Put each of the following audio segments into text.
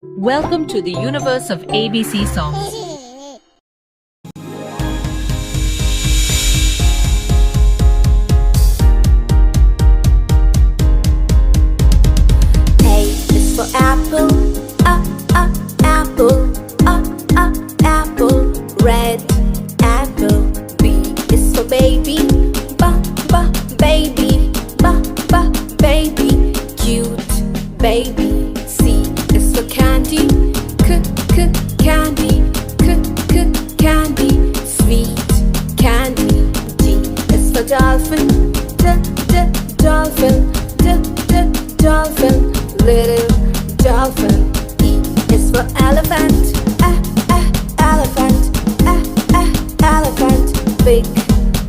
Welcome to the universe of ABC songs. A is for apple, apple, apple. Red apple. B is for baby, baby, baby. Cute baby. C is for candy, candy, candy. Sweet candy. D is for dolphin, dolphin, dolphin. Little dolphin. E is for elephant, elephant, elephant. Big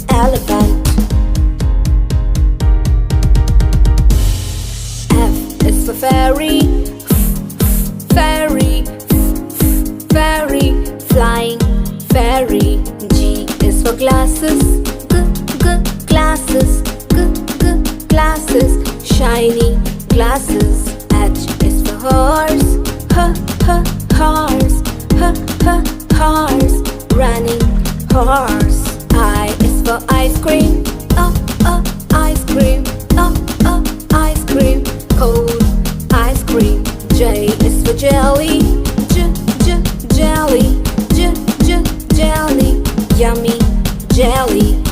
elephant. F is for fairy, fairy, fairy. Flying fairy. G is for glasses, glasses, glasses. Shiny glasses. H is for horse, horse, horse. Running horse. I is for ice cream, ice cream, ice cream. Cold ice cream. J is for jelly, jelly, jelly. Yummy jelly.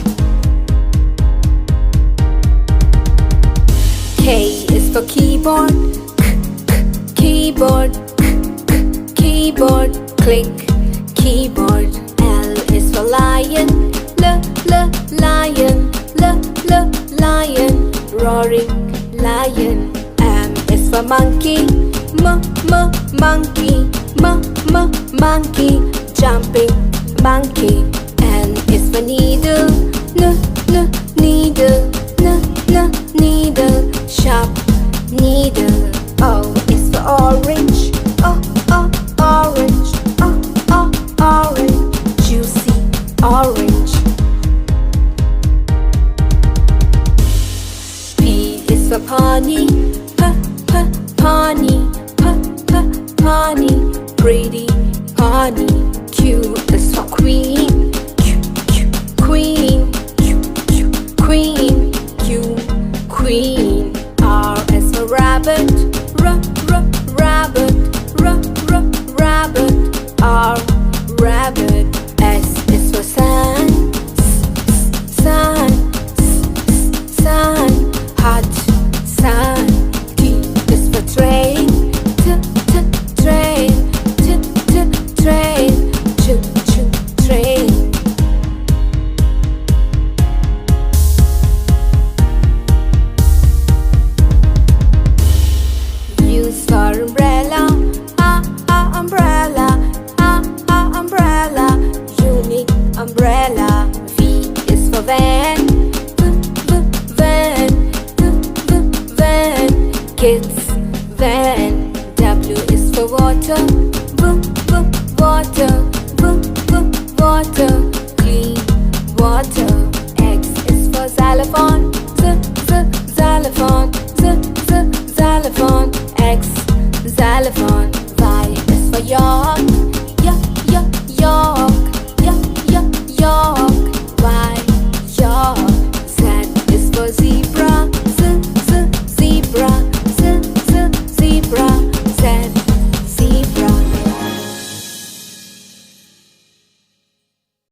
K is for keyboard, keyboard, keyboard. Click keyboard. L is for lion, lion, lion. Roaring lion. M is for monkey, monkey, monkey. Jumping monkey. N is for needle, needle, needle. Sharp needle. O is for orange, orange, orange. Juicy orange. P is for pony, pony, pony. Pretty pony. Q is for queen, queen, queen. Q, queen. R is for rabbit, rabbit, rabbit. R, rabbit. S is for sun, sun, sun. Hot sun. T is for train, train, train. Train. Use for umbrella, umbrella, umbrella. Unique umbrella. V is for van, van, van. Kids van. W is for water, water, water. Clean water. X is for xylophone, xylophone, xylophone. X, xylophone. Y is for yacht,